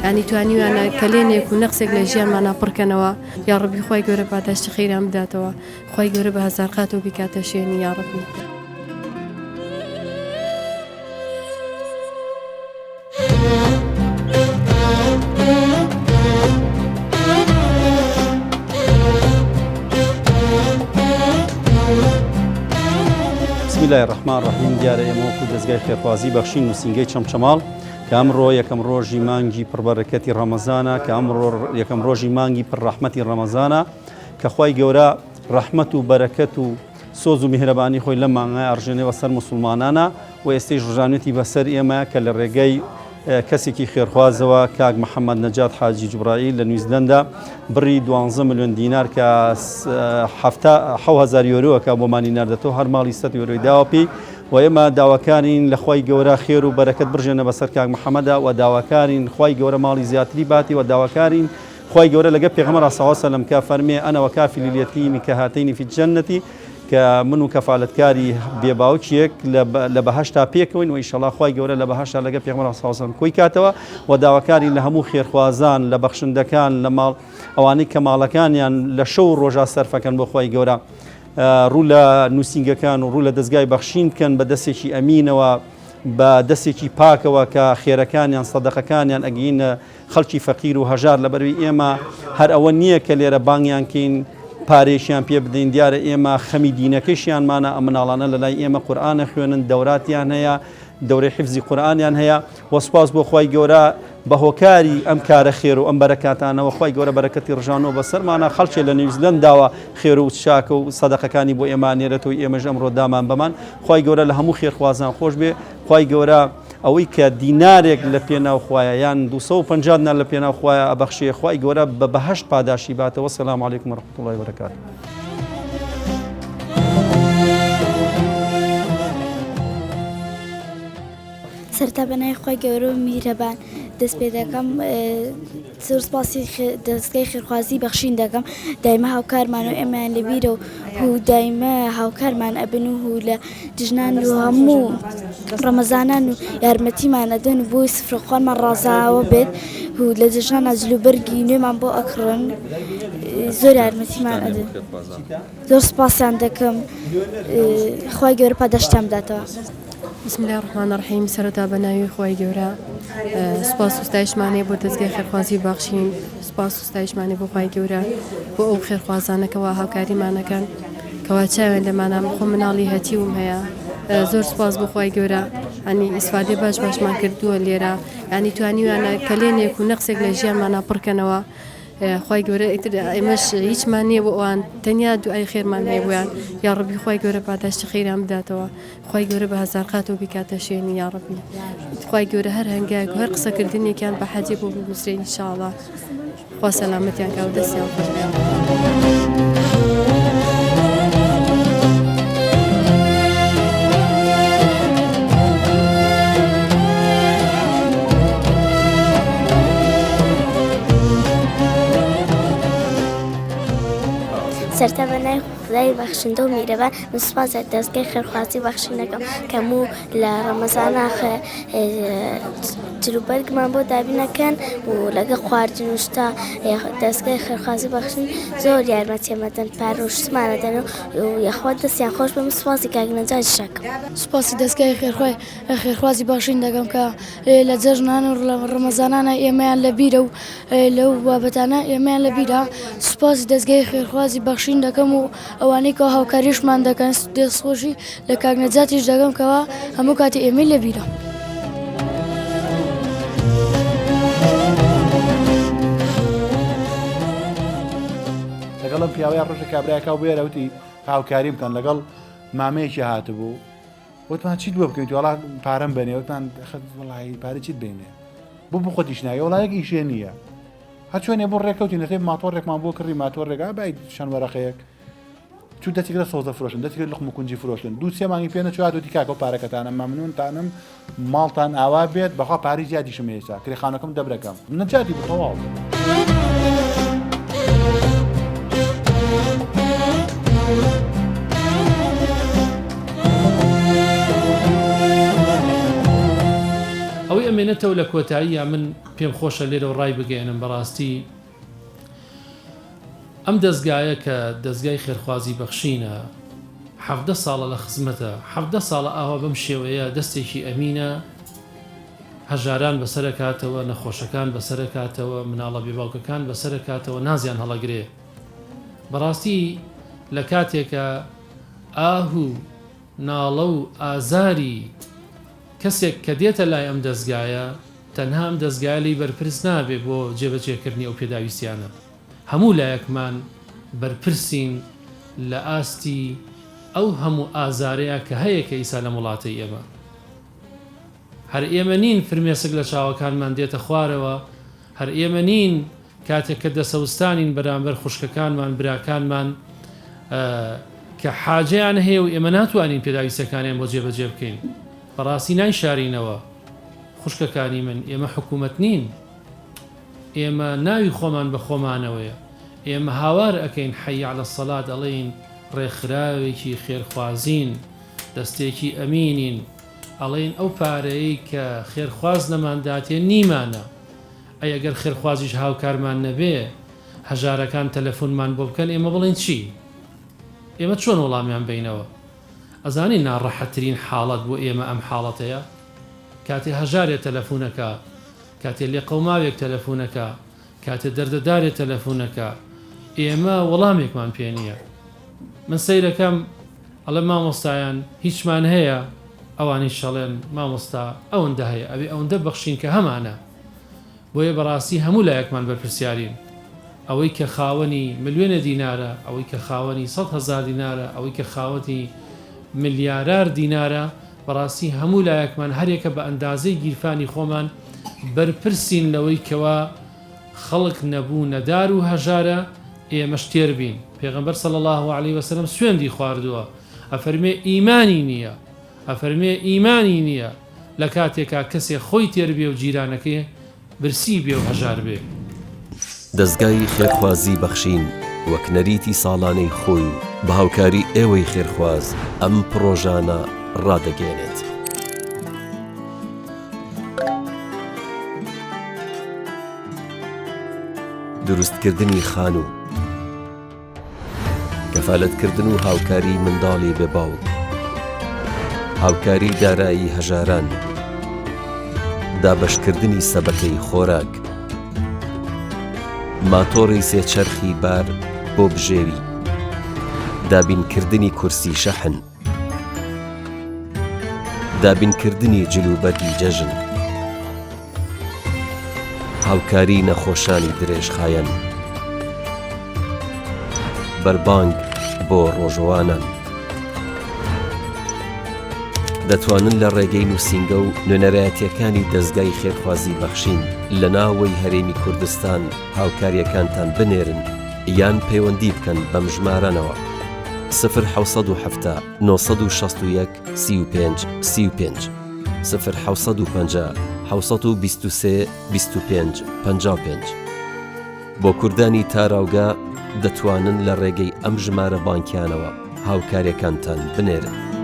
يعني توانیوانە کەلێنێک و نەقسێک لە ژیانمانە پڕکەنەوە یا ڕەبی خۆی گەورە پاداشتی خەیران بداتەوە خۆی گەورە بە هەزار قات و بیکاتە شوێنی یا ڕەبی. بسم الله الرحمن الرحیم دیارە ئێمە وەکو دەستگای خێرخوازی بەخشین نووسینگەی چەمچەماڵ کە ئەمڕۆ یەکەم ڕۆژی مانگی پڕبەرەکەتی ڕەمەزانە کە ئەمڕۆ یەکەم ڕۆژی مانگی پڕڕەحمەتی ڕەمەزانە کە خوای گەورە ڕەحمەت و بەرەکەت و سۆز و میهرەبانی خۆی لە مانگای ئەڕژێنێەوە سەر موسڵمانانە و ئێستەی ژژانێتی بەسەر ئێمە کە لە ڕێگەی کەسێکی خێرخوازەوە کاک محەممەد نەجات حاجی جوبرائیل لە نیوزیلەندا بڕی 12 ملیۆن دینار کە 7,000 یۆرۆەکە بۆمانی ناردێتەوە هەر ماڵی 100 یۆرۆی داوە پێی و ئێمە داواکارین لە خوای گەورە خێر و بەرەکەت بڕژێنە بەسەر کاک محەممەدا و داواکارین خوای گەورە ماڵی زیاتری باتی و داواکارین خوای گەورە لەگە پێغەمبەر صلی الله علیه و سلم کە فەرمێ ئەنە وەکافل الیتیم کەهاتین فی الجەنەتی کە من و کەفالەتکاری بێباوچیەک لە بەهەشتا پێکەوەین و ئینشەڵا خوای گەورە لە بەهەشتا لەگە پێغەمبەر صلی الله علیه و سلم کۆی کاتەوە و داواکاری لە هەموو خێرخوازان لە بەخشندەکان لە ماڵ ئەوانەی کە ماڵەکانیان لە شەو ڕۆژا سەرفەکەن بۆ خوای گەورە ڕوو لە نووسینگەکان و ڕوو لە دەستگای بەخشین بکەن بە دەستێکی ئەمینەوە بە دەستێکی پاکەوە کە خێرەکانیان سەدەقەکانیان ئەگەینە خەڵکی فەقیر و هەژار لەبەروی ئێمە هەر ئەوە نییە کە لێرە بانگیان کەین پارێشیان پێ بدەین دیارە ئێمە خەمی دینەکەشیانمانە ئەم مناڵانە لە لای ئێمە قورئانە خوێنن دەوراتیان هەیە دەورەی حیفزی قورئانیان هەیە وەسپاس بۆ خوای گەورە بە هۆکاری ئەم کارە خێر و ئەم بەرەکاتانەوە خوای گەورە بەرەکەتی ڕژانەوە بەسەرمانە خەڵکێ لە نیوزیلەنداوە خێر و چاکە و سەدەقەکانی بۆ ئێمانێرێتەوە ئێمەش ئەمڕۆ دامان بەمان خوای گەورە لە هەموو خێرخوازان خۆش بێ خوای گەورە ئەوەی کە دینارێک لە پێناو خوایە یان 250 دینار لە پێناو خوایە ئەبەخشێ خوای گەورە بە بەهەشت پاداشی باتەوە. سلام علیکم ورحمة الله وبرکاته. سەرتا بەنای خۆی گەورە و میرەبان دەست پێ دەکەم زۆر سپاسی دەستگای خێرخوازی بەخشین دەکەم دایمە هاوکارمان و ئێمەیان لەبیرە و دایمە هاوکارمان ئەبن و لە دژنان و هەموو ڕەمەزانان و یارمەتیمان ئەدەن و بۆی سفرەخوانمان ڕازاوە بێت و لە دژنان ئەجلوبەرگی نوێمان بۆ ئەکڕن زۆر یارمەتیمان ئەدەن زۆر سپاسیان دەکەم خۆی گەورە پاداشتیان بداتەوە. بسم الله الرحمن الرحیم. سەرەتا بەناوی خۆی گەورە سوپاس و ستایشمانەیە بۆ دەستگای خێرخوازی بەخشین سوپاس و ستایشمانەیە بۆ خۆی گەورە بۆ ئەو خێرخوازانەکەەوە هاوکاریمانەکەن کەوا چاوێن لەمانە خۆ مناڵی هەتیوم هەیە زۆر سوپاس بۆ خۆی گەورە ئەنی ئیسفادەی باشمان کردووە لێرە ینی توانیوانە کەلێنێک و نەقسێک لە ژیانمانە پڕکەنەوە خۆی گەورە ئێمەش هیچمان نییە بۆ ئەوان تەنیا دوعای خێرمان هەیە بۆیان یا ڕەبی خۆی گەورە پاداشتی خەیران بداتەوە خۆی گەورە بە هەزار قات و بیکاتە شوێنی یا ڕەبی خۆی گەورە هەر هەنگایك هەر قسەکردنێکیان بە حەجی بۆ بنووسرێ ئینشاءڵڵا خوا سەلامەتیان کە و دەستیان خۆش بێت. سەرتا بەنای خدای بەخشندە و میرەبان من سوپاس دەستگای خێرخوازی بەخشینەکەم کەموو لە ڕەمەزانە جلوبەرگمان بۆ دابینەکەن و لەگە خواردن وشتا دەستگای خێرخوازی بەخشین زۆر یارمەتیمەدەن پارۆشتمانەدەن و یەخوا دەستیان خۆش بم سوپاسی کاک نەجات شەکەم. سوپاسی دەستگای خێرخوازی بەخشین دەکەم کە لە جەژنان و ڕەمەزانانە ئێمەیان لەبیرە و لەو بابەتانە ئێمەیان لەبیرە سوپاسی دەستگای خێرخوازی بەخشین دەکەم و ئەوانەی کە هاوکاریشمان دەکەن دەستخۆشی لە کاک نەجاتیش دەکەم کەوا هەموو کاتی ئێمەی لەبیرە. لەگەڵ ئەم پیاوەیە ڕۆژە کابراایکە بێرە وتی هاوکاری بکەن لەگەڵ مامەیەکی هاتبوو وتمان چیت بۆ بکەیت وڵا پارەم بنێ وتمان وڵی پارە چیت بینێ بۆ خۆتیش نایە وڵایەک ئیشێ نییە هەر چۆنێ بۆ ڕێکەوتی نەتێ ماتۆڕێکمان بۆ کڕی ماتۆر ڕێگا باید شەن وەرەقەیەک چوو دەتیگرە سۆزە فرۆشن دەتیگرێت لەخم و کونجی فرۆشتن دوو سێ مانگی پێ نەچوات وتی کاکە و پارەکەتانە مەمنونتانم ماڵتان ئاوا بێت بەخوا پاری زیادیشم هێستا کرێخانەکەم دەبرەکەم نەجاتی بتەواو. ئەمێنێتەوە لە کۆتاییە من پێم خۆشە لێرە ڕای بگەێنم بەڕاستی ئەم دەستگایە کە دەستگای خێرخوازی بەخشینە 17 ساڵە لە خزمەتە 17 ساڵە ئاوا بەم شێوەیە دەستێکی ئەمینە هەژاران بەسەرکاتەوە نەخۆشەکان بەسەرکاتەوە مناڵە بێباوکەکان بەسەرکاتەوە نازیان هەڵەگرێ بەڕاستی لە کاتێکە ئاهوو ناڵە و ئازاری کەسێک کە دێتە لای ئەم دەستگایە تەنها ئەم دەستگای لی بەرپرس نابێ بۆ جێبەجێکردنی ئەو پێداویستیانە هەموو لایەکمان بەرپرسین لە ئاستی ئەو هەموو ئازارەیە کە هەیە کە ئیسا لە وڵاتی ئێمە هەر ئێمە نین فرمێسک لە چاوەکانمان دێتە خوارەوە هەر ئێمە نین کاتێک کە دەسەوستانین بەرامبەر خوشکەکانمان براکانمان کە حاجەیان هەیە و ئێمە ناتوانین پێداویستەکانیان بۆ جێبەجێ بکەین بەڕاستی نایشارینەوە خوشکەکانی من ئێمە حکوومەت نین ئێمە ناوی خۆمان بە خۆمانەوەیە ئێمە هاوار ئەەکەین حەی عەلە السەڵات ئەڵێین ڕێکخراوێکی خێرخوازین دەستێکی ئەمینین ئەڵێن ئەو پارەی کە خێرخواز نەمانداتێ نیمانە ئەگەر خێرخوازیش هاوکارمان نەبێ هەژارەکان تەلەفۆنمان بۆ بکەن ئێمە بڵێن چی ئێمە چۆن وەڵامیان بینەوە ئەزانی ناڕەحەتترین حاڵەت بۆ ئێمە ئەم حاڵەتەیە کاتێ هەژارێ تەلەفۆنەکە کاتێ لێ قەوماوێک تەلەفۆنەکە کاتێ دەردەدارێ تەلەفۆنەکە ئێمە وەڵامێکمان پێ نییە من سەیرەکەم ئەڵێ مامۆستایان هیچمان هەیە ئەوانی شەڵێن مامۆستا ئەوەندە هەیە ئەوێ ئەوەندە بەخشین کە هەمانە بۆیە بەڕاستی هەموو لایەکمان بەرپرسیارین ئەوەی کە خاوەنی ملیۆنە دینارە ئەوەی کە خاوەنی 100,000 دینارە ئەوەی کە خاوەتی ملیارار دینارە بەڕاستی هەموو لایەکمان هەرێکە بە ئەندازەی گیرفانی خۆمان بەرپرسین لەوەی کەوا خەڵک نەبوو نەدار و هەژارە ئێمەش تێر بین پێغەمبەر صلی الله علیه وسلم سوێندی خواردووە ئەفەرمێ ئیمانی نییە ئەفەرمێ ئیمانی نییە لە کاتێکا کەسێ خۆی تێر بێ و جیرانەکەی برسی بێ و هەژار بێ دەستگای خێرخوازی بەخشین وەک نەریتی ساڵانەی خۆی و بە هاوکاری ئێوەی خێرخواز ئەم پرۆژانە ڕادەگەێنێت دروستکردنی خانوو کەفالەتکردن و هاوکاری منداڵی بێباوک هاوکاری دارایی هەژاران دابەشکردنی سەبەکەی خۆراک ماتۆڕی سێچەرخی بار بۆ بژێوی دابینکردنی کورسی شەحن دابینکردنی جلوبەرگی جەژن هاوکاری نەخۆشانی درێژخایەن بەربانگ بۆ ڕۆژەوانان دەتوانن لە ڕێگەی نووسینگە و نوێنەرایەتیەکانی دەستگای خێرخوازی بەخشین لە ناوەی هەرێمی کوردستان هاوکاریەکانتان بنێرن یان پەیوەندی بکەن بەم ژمارانەوە 1970 961 35 35 1950 723 25 55 بۆ کوردانی تاراوگا دەتوانن لە ڕێگەی ئەم ژمارە بانکیانەوە هاوکاریەکانتان بنێرن